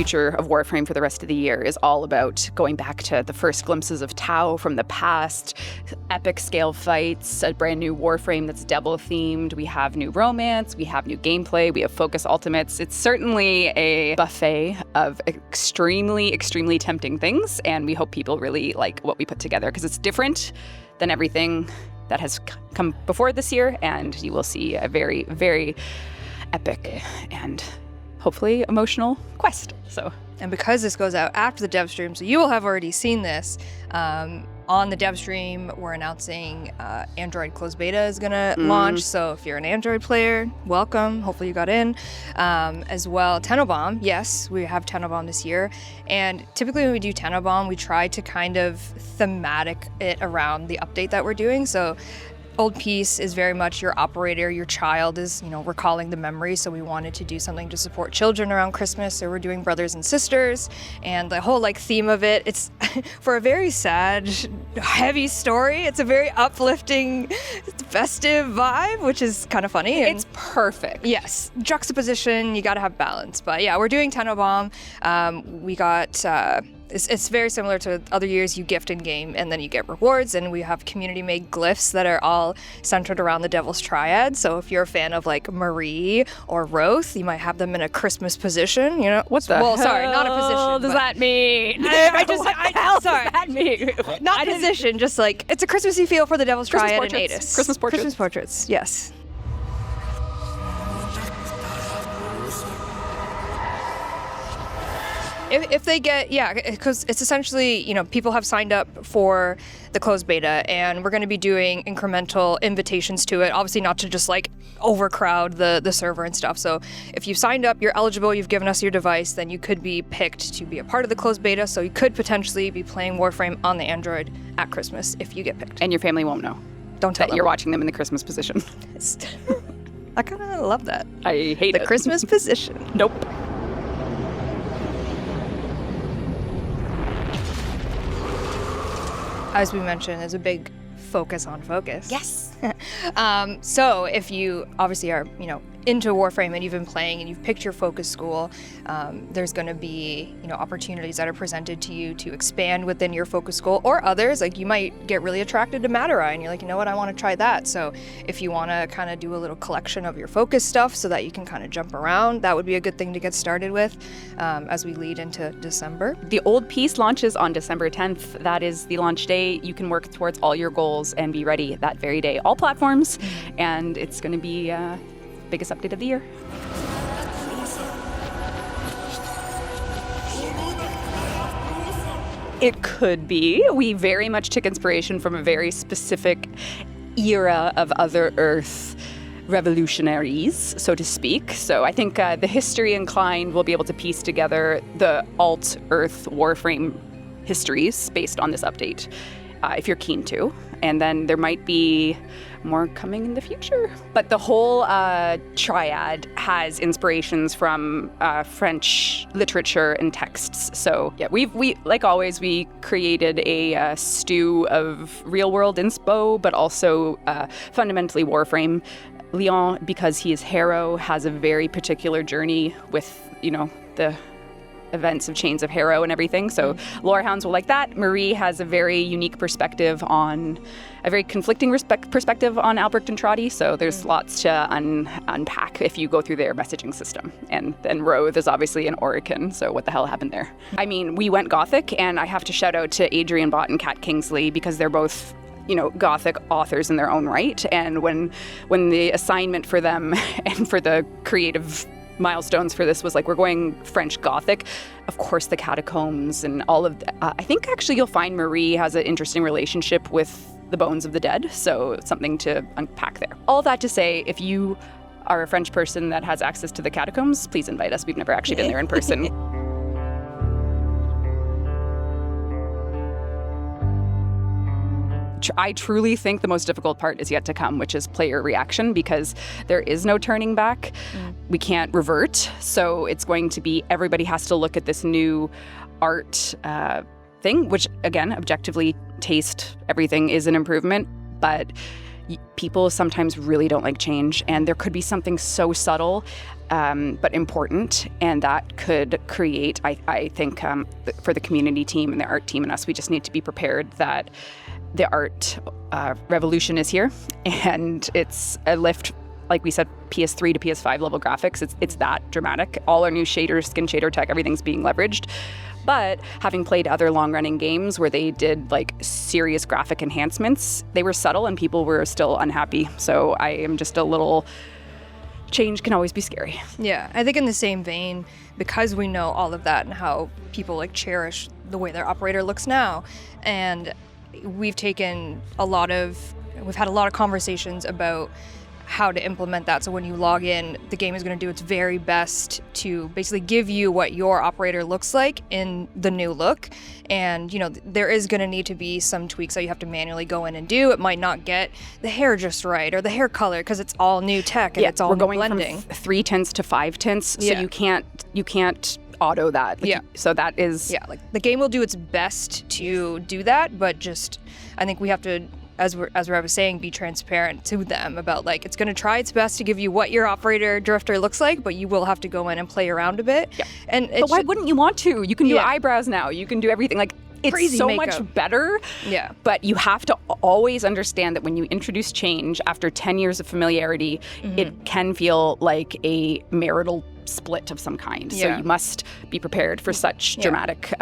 Future of Warframe for the rest of the year is all about going back to the first glimpses of Tau from the past, epic scale fights, a brand new Warframe that's devil-themed. We have new romance, we have new gameplay, we have focus ultimates. It's certainly a buffet of extremely, extremely tempting things, and we hope people really like what we put together because it's different than everything that has come before this year, and you will see a very, very epic and hopefully emotional quest. And because this goes out after the dev stream, so you will have already seen this, on the dev stream, we're announcing Android closed beta is going to launch. So if you're an Android player, welcome. Hopefully you got in. As well, Tenno, yes, we have Tenno this year. And typically when we do Tenno, we try to kind of thematic it around the update that we're doing. So Old Peace is very much your operator, your child is, recalling the memory. So we wanted to do something to support children around Christmas. So we're doing brothers and sisters, and the whole theme of it, it's for a very sad, heavy story. It's a very uplifting, festive vibe, which is kind of funny. And it's perfect. Yes. Juxtaposition, you got to have balance. But yeah, we're doing Tenno. We got... It's very similar to other years. You gift in game and then you get rewards, and we have community-made glyphs that are all centered around the Devil's Triad. So if you're a fan of Marie or Roth, you might have them in a Christmas position. What the hell sorry, not a position. Does that mean? Sorry, does that mean? Not position, just it's a Christmassy feel for the Devil's Triad and Adis. Christmas portraits. Christmas portraits, yes. If they get, because it's essentially, people have signed up for the closed beta, and we're going to be doing incremental invitations to it. Obviously not to just overcrowd the server and stuff. So if you've signed up, you're eligible, you've given us your device, then you could be picked to be a part of the closed beta. So you could potentially be playing Warframe on the Android at Christmas if you get picked. And your family won't know. Don't tell them. You're watching them in the Christmas position. I kind of love that. I hate the it. Christmas position. Nope. As we mentioned, there's a big focus on focus. Yes. So if you obviously are, into Warframe and you've been playing and you've picked your focus school, there's going to be, opportunities that are presented to you to expand within your focus school, or others. You might get really attracted to Matter-Eye and you're like, I want to try that. So if you want to kind of do a little collection of your focus stuff so that you can kind of jump around, that would be a good thing to get started with as we lead into December. The Old Peace launches on December 10th. That is the launch day. You can work towards all your goals and be ready that very day. All platforms, and it's going to be biggest update of the year. It could be. We very much took inspiration from a very specific era of Other Earth revolutionaries, so to speak. So I think the history inclined will be able to piece together the alt-Earth Warframe histories based on this update, if you're keen to. And then there might be more coming in the future. But the whole Triad has inspirations from French literature and texts. So yeah, we like always, we created a stew of real-world inspo, but also fundamentally Warframe. Leon, because he is Harrow, has a very particular journey with, the events of Chains of Harrow and everything. So Lorehounds will like that. Marie has a very unique perspective on, a very conflicting perspective on Albrecht and Trotty. So there's lots to unpack if you go through their messaging system. And then Roth is obviously an Orican. So what the hell happened there? I mean, we went Gothic, and I have to shout out to Adrian Bott and Kat Kingsley because they're both Gothic authors in their own right. And when the assignment for them and for the creative milestones for this was we're going French Gothic, of course the catacombs and all of I think actually you'll find Marie has an interesting relationship with the bones of the dead, so it's something to unpack there. All that to say, if you are a French person that has access to the catacombs, please invite us. We've never actually been there in person. I truly think the most difficult part is yet to come, which is player reaction, because there is no turning back. We can't revert. So it's going to be, everybody has to look at this new art thing, which again, objectively, taste, everything is an improvement. But people sometimes really don't like change, and there could be something so subtle but important, and that could create, I think, for the community team and the art team and us, we just need to be prepared that the art revolution is here, and it's a lift. Like we said, PS3 to PS5 level graphics, it's that dramatic. All our new shaders, skin shader tech, everything's being leveraged. But having played other long-running games where they did like serious graphic enhancements, they were subtle and people were still unhappy. So I am just a little... Change can always be scary. Yeah, I think in the same vein, because we know all of that and how people like cherish the way their operator looks now, and we've had a lot of conversations about how to implement that. So when you log in, the game is going to do its very best to basically give you what your operator looks like in the new look. And, you know, there is going to need to be some tweaks that you have to manually go in and do. It might not get the hair just right or the hair color because it's all new tech and it's all new blending. From 3 tints to 5 tints, so you can't auto that. So that is... Yeah, like the game will do its best to do that, but just I think we have to, as I was saying, be transparent to them about like it's going to try its best to give you what your operator drifter looks like, but you will have to go in and play around a bit. Yeah. But why wouldn't you want to? You can do eyebrows now. You can do everything. Like it's crazy so makeup. Much better. Yeah. But you have to always understand that when you introduce change after 10 years of familiarity, it can feel like a marital split of some kind. Yeah. So you must be prepared for such dramatic.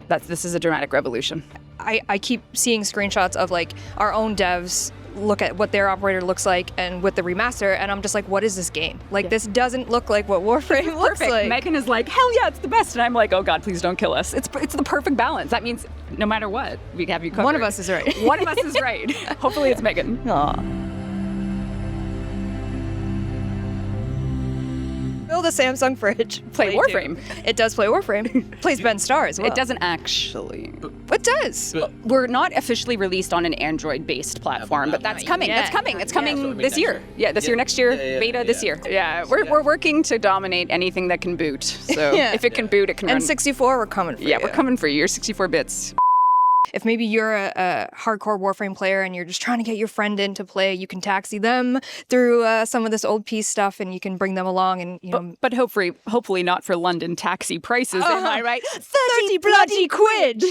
This is a dramatic revolution. I keep seeing screenshots of like our own devs look at what their operator looks like and with the remaster, and I'm just like, what is this game? Like this doesn't look like what Warframe looks like. Megan is like, hell yeah, it's the best, and I'm like, oh god, please don't kill us. It's the perfect balance. That means no matter what, we have you covered. One of us is right. One of us is right. Hopefully it's Megan. Aww. Build a Samsung fridge. Play Warframe. It does play Warframe. Plays Ben Starr as well. It doesn't actually. It does. We're not officially released on an Android-based platform, but that's coming. That's coming. It's coming this year. Yeah, this year, next year, beta this year. Yeah, we're working to dominate anything that can boot. So if it can boot, it can run. And 64, we're coming for you. Yeah, we're coming for you. You're 64 bits. If maybe you're a hardcore Warframe player and you're just trying to get your friend in to play, you can taxi them through some of this old piece stuff, and you can bring them along. And you know, but hopefully not for London taxi prices. Am I right? 30 bloody quid.